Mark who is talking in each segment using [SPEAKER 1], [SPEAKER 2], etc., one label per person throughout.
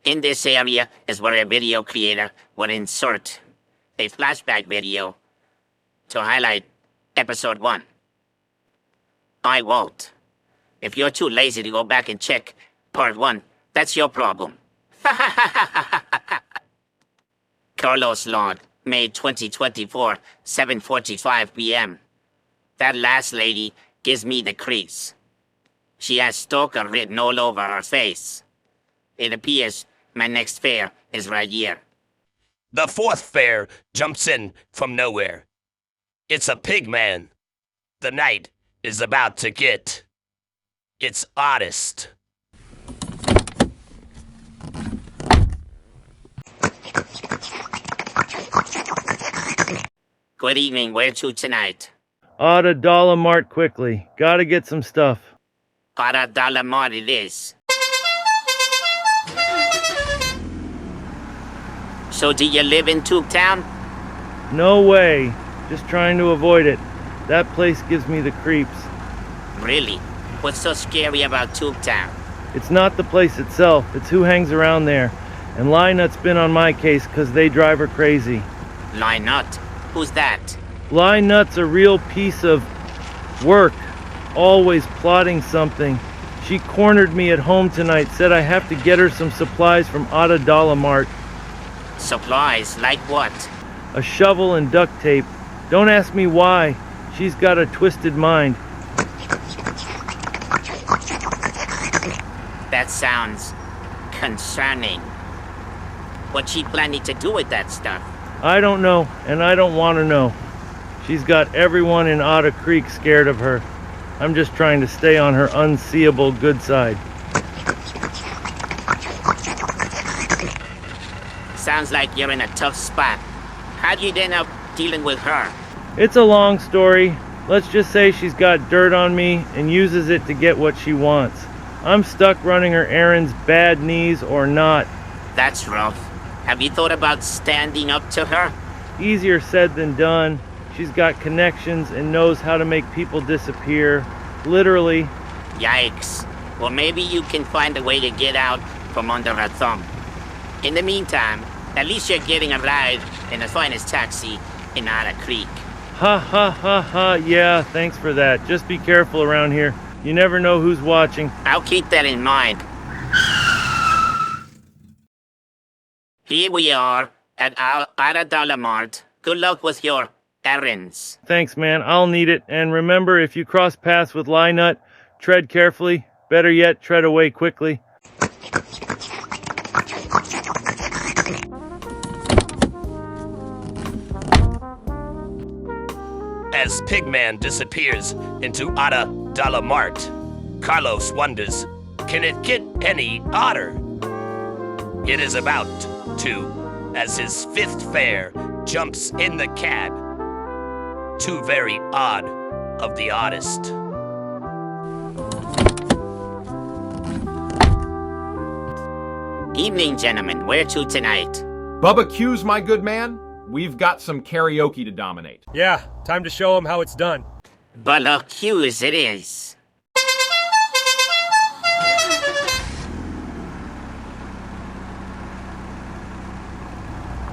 [SPEAKER 1] In this area is where a video creator will insert a flashback video to highlight episode 1. I won't. If you're too lazy to go back and check part 1, that's your problem. Carlos Lord, May 2024, 7:45 p.m. That last lady gives me the creeps. She has stalker written all over her face. It appears my next fare is right here.
[SPEAKER 2] The fourth fare jumps in from nowhere. It's a Pigman. The night is about to get its oddest.
[SPEAKER 1] Good evening, where to tonight?
[SPEAKER 3] Odda Dollar Mart quickly. Gotta get some stuff.
[SPEAKER 1] Odda Dollar Mart it is. So do you live in Toontown?
[SPEAKER 3] No way. Just trying to avoid it. That place gives me the creeps.
[SPEAKER 1] Really? What's so scary about Toontown?
[SPEAKER 3] It's not the place itself, it's who hangs around there. And Lynut's been on my case because they drive her crazy.
[SPEAKER 1] Lynut? Who's that?
[SPEAKER 3] Lynut's a real piece of work. Always plotting something. She cornered me at home tonight, said I have to get her some supplies from Odda Dollar Mart.
[SPEAKER 1] Supplies? Like what?
[SPEAKER 3] A shovel and duct tape. Don't ask me why. She's got a twisted mind.
[SPEAKER 1] That sounds concerning. What's she planning to do with that stuff?
[SPEAKER 3] I don't know, and I don't want to know. She's got everyone in Otter Creek scared of her. I'm just trying to stay on her unseeable good side.
[SPEAKER 1] Sounds like you're in a tough spot. How'd you end up dealing with her?
[SPEAKER 3] It's a long story. Let's just say she's got dirt on me and uses it to get what she wants. I'm stuck running her errands, bad knees or not.
[SPEAKER 1] That's rough. Have you thought about standing up to her?
[SPEAKER 3] Easier said than done. She's got connections and knows how to make people disappear. Literally.
[SPEAKER 1] Yikes. Well, maybe you can find a way to get out from under her thumb. In the meantime, at least you're getting a ride in the finest taxi in Otter Creek.
[SPEAKER 3] Ha ha ha ha, yeah, thanks for that. Just be careful around here. You never know who's watching.
[SPEAKER 1] I'll keep that in mind. Here we are at Odda Dollar Mart. Good luck with your errands.
[SPEAKER 3] Thanks, man. I'll need it. And remember, if you cross paths with Lynut, tread carefully. Better yet, tread away quickly.
[SPEAKER 2] As Pigman disappears into Odda Dollar Mart, Carlos wonders, can it get any odder? It is about to, as his fifth fare jumps in the cab. Too very odd of the oddest.
[SPEAKER 1] Evening, gentlemen. Where to tonight?
[SPEAKER 4] Bubba Q's, my good man. We've got some karaoke to dominate.
[SPEAKER 5] Yeah, time to show him how it's done.
[SPEAKER 1] Bubba Q's it is.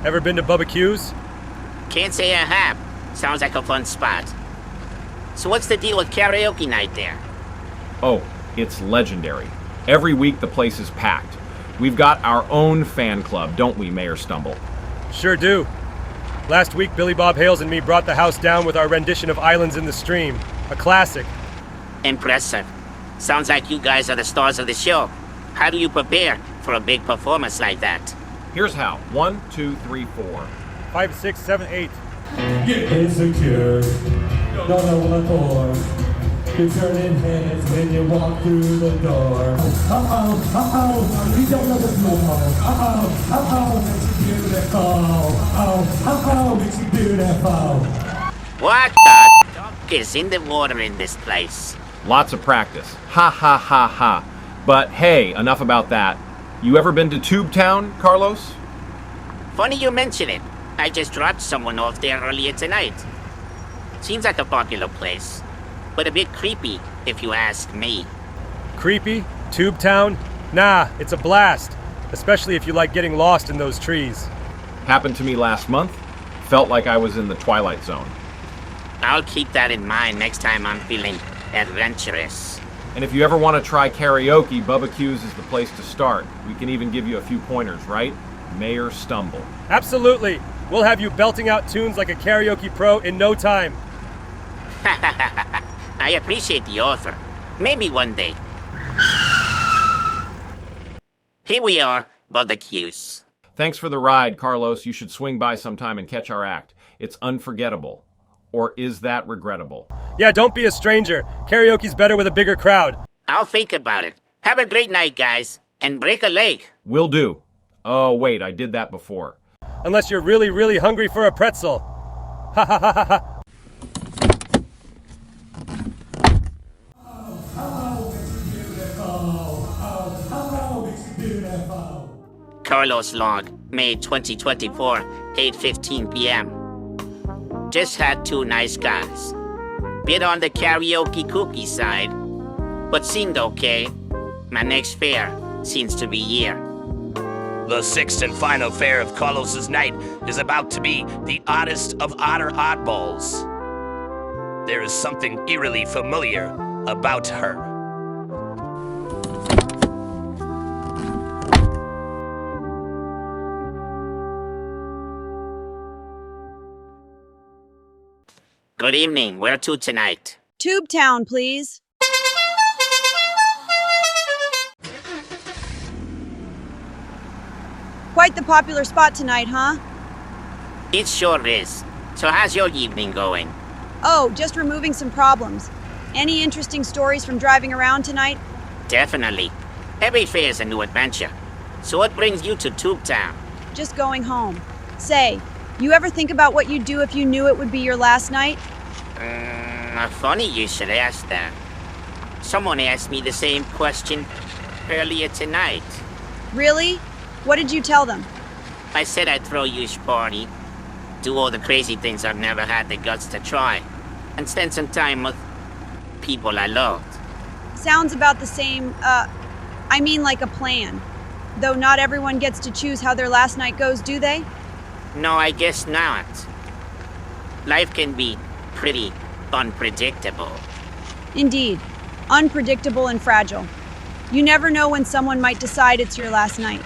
[SPEAKER 5] Ever been to Bubba Q's?
[SPEAKER 1] Can't say I have. Sounds like a fun spot. So what's the deal with karaoke night there?
[SPEAKER 4] Oh, it's legendary. Every week the place is packed. We've got our own fan club, don't we, Mayor Stumble?
[SPEAKER 5] Sure do. Last week, Billy Bob Hales and me brought the house down with our rendition of Islands in the Stream. A classic.
[SPEAKER 1] Impressive. Sounds like you guys are the stars of the show. How do you prepare for a big performance like that?
[SPEAKER 4] Here's how. 1, 2, 3, 4.
[SPEAKER 5] 5, 6, 7, 8.
[SPEAKER 6] Get insecure, don't know what for. You're turning heads when you walk through the door. You don't know the floor. Makes you beautiful. Makes you beautiful.
[SPEAKER 1] What the duck is in the water in this place?
[SPEAKER 4] Lots of practice. Ha ha ha ha. But hey, enough about that. You ever been to Tubetown, Carlos?
[SPEAKER 1] Funny you mention it. I just dropped someone off there earlier tonight. Seems like a popular place, but a bit creepy, if you ask me.
[SPEAKER 5] Creepy? Tubetown? Nah, it's a blast. especially if you like getting lost in those trees.
[SPEAKER 4] Happened to me last month. Felt like I was in the Twilight Zone.
[SPEAKER 1] I'll keep that in mind next time I'm feeling adventurous.
[SPEAKER 4] And if you ever want to try karaoke, Bubba Q's is the place to start. We can even give you a few pointers, right? Mayor Stumble.
[SPEAKER 5] Absolutely! We'll have you belting out tunes like a karaoke pro in no time.
[SPEAKER 1] I appreciate the offer. Maybe one day. Here we are, Bubba Q's.
[SPEAKER 4] Thanks for the ride, Carlos. You should swing by sometime and catch our act. It's unforgettable. Or is that regrettable?
[SPEAKER 5] Yeah, don't be a stranger. Karaoke's better with a bigger crowd.
[SPEAKER 1] I'll think about it. Have a great night, guys. And break a leg.
[SPEAKER 4] Will do. Oh, wait, I did that before.
[SPEAKER 5] Unless you're really, really hungry for a pretzel. Ha ha ha ha ha.
[SPEAKER 1] Carlos log, May 2024, 8:15 p.m. Just had two nice guys. Bit on the karaoke cookie side, but seemed okay. My next fare seems to be here.
[SPEAKER 2] The sixth and final fare of Carlos's night is about to be the oddest of odder oddballs. There is something eerily familiar about her.
[SPEAKER 1] Good evening. Where to tonight?
[SPEAKER 7] Tube Town, please. Quite the popular spot tonight, huh?
[SPEAKER 1] It sure is. So how's your evening going?
[SPEAKER 7] Oh, just removing some problems. Any interesting stories from driving around tonight?
[SPEAKER 1] Definitely. Every fare's a new adventure. So what brings you to Tube Town?
[SPEAKER 7] Just going home. Say, you ever think about what you'd do if you knew it would be your last night?
[SPEAKER 1] Funny you should ask that. Someone asked me the same question earlier tonight.
[SPEAKER 7] Really? What did you tell them?
[SPEAKER 1] I said I'd throw a huge party, do all the crazy things I've never had the guts to try, and spend some time with people I loved.
[SPEAKER 7] Sounds about the same, I mean like a plan. Though not everyone gets to choose how their last night goes, do they?
[SPEAKER 1] No, I guess not. Life can be pretty unpredictable.
[SPEAKER 7] Indeed. Unpredictable and fragile. You never know when someone might decide it's your last night.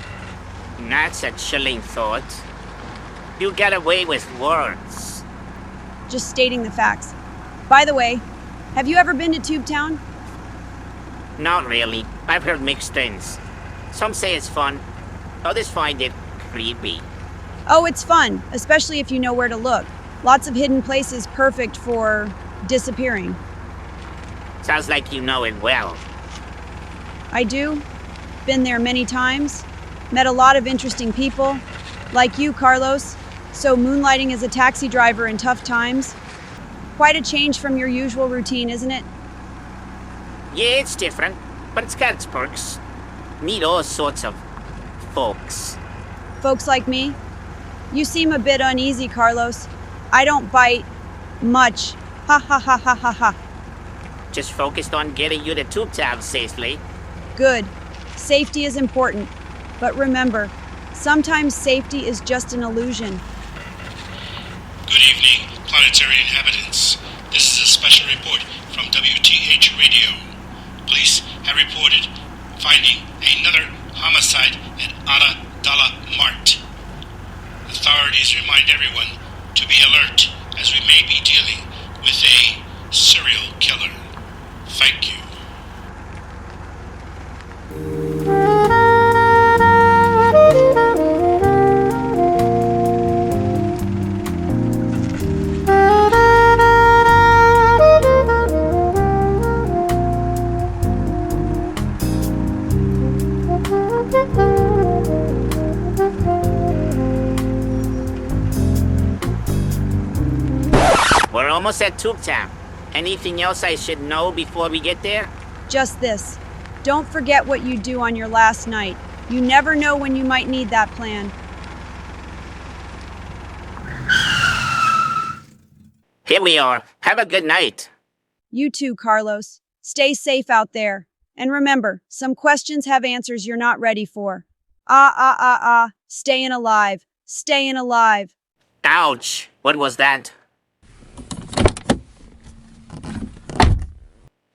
[SPEAKER 1] That's a chilling thought. You get away with words.
[SPEAKER 7] Just stating the facts. By the way, have you ever been to Tube Town?
[SPEAKER 1] Not really. I've heard mixed things. Some say it's fun. Others find it creepy.
[SPEAKER 7] Oh, it's fun, especially if you know where to look. Lots of hidden places perfect for disappearing.
[SPEAKER 1] Sounds like you know it well.
[SPEAKER 7] I do. Been there many times. Met a lot of interesting people. Like you, Carlos. So moonlighting as a taxi driver in tough times. Quite a change from your usual routine, isn't it?
[SPEAKER 1] Yeah, it's different, but it's got its perks. Meet all sorts of folks.
[SPEAKER 7] Folks like me? You seem a bit uneasy, Carlos. I don't bite much. Ha ha ha ha ha ha.
[SPEAKER 1] Just focused on getting you to Tube Town safely.
[SPEAKER 7] Good. Safety is important. But remember, sometimes safety is just an illusion.
[SPEAKER 8] Good evening, planetary inhabitants. This is a special report from WTH Radio. Police have reported finding another homicide at Odda Mart. Authorities remind everyone to be alert as we may be dealing with a serial killer. Thank you.
[SPEAKER 1] We're almost at Tube Town. Anything else I should know before we get there?
[SPEAKER 7] Just this. Don't forget what you do on your last night. You never know when you might need that plan.
[SPEAKER 1] Here we are. Have a good night.
[SPEAKER 7] You too, Carlos. Stay safe out there. And remember, some questions have answers you're not ready for. Staying alive. Staying alive.
[SPEAKER 1] Ouch! What was that?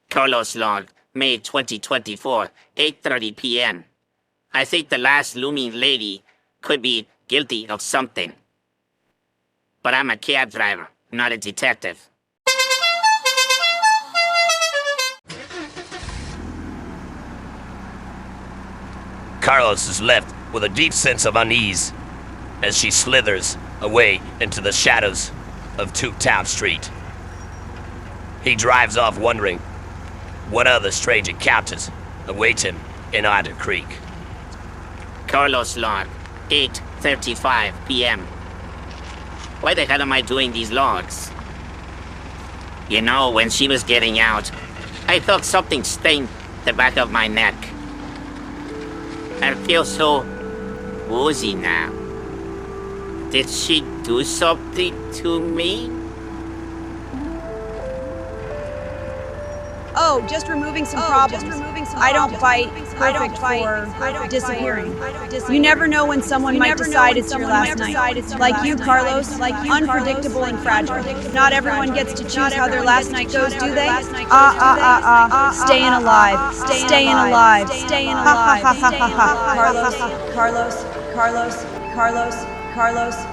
[SPEAKER 1] Carlos log, May 2024, 8:30 p.m. I think the last looming lady could be guilty of something. But I'm a cab driver, not a detective.
[SPEAKER 2] Carlos is left with a deep sense of unease as she slithers away into the shadows of Town Street. He drives off wondering what other strange encounters await him in Otter Creek.
[SPEAKER 1] Carlos log, 8:35 p.m. Why the hell am I doing these logs? You know, when she was getting out, I felt something sting the back of my neck. I feel so woozy now. Did she do something to me?
[SPEAKER 7] Oh, just removing some problems. I don't bite. Perfect for disappearing. You never know when someone might decide it's your last night. Like you, Carlos. Unpredictable and fragile. Not everyone gets to choose how their last night goes, do they? Staying alive. Staying alive. Staying alive. Carlos.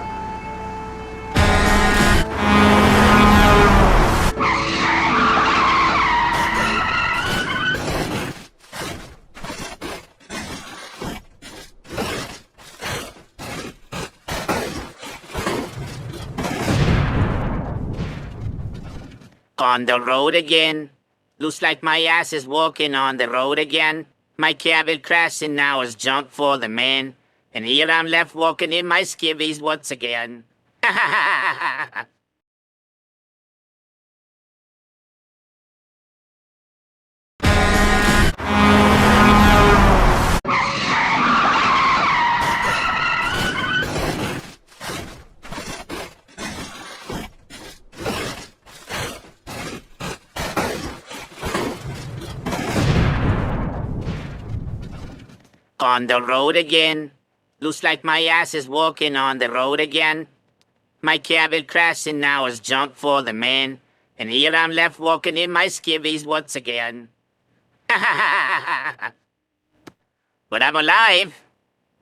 [SPEAKER 1] On the road again. Looks like my ass is walking on the road again. My cabin crashing now is junk for the man. And here I'm left walking in my skivvies once again. On the road again. Looks like my ass is walking on the road again. My cabin crashing now is junk for the man. And here I'm left walking in my skivvies once again. But I'm alive.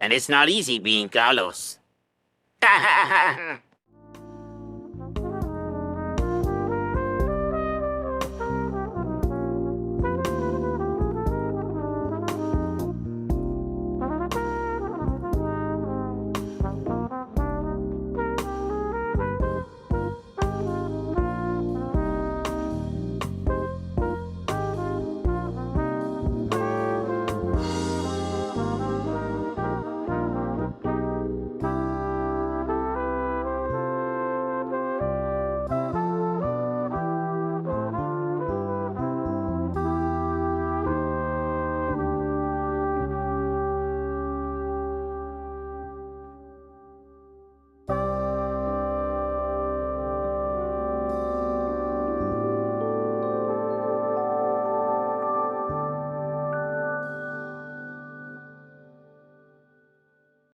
[SPEAKER 1] And it's not easy being Carlos.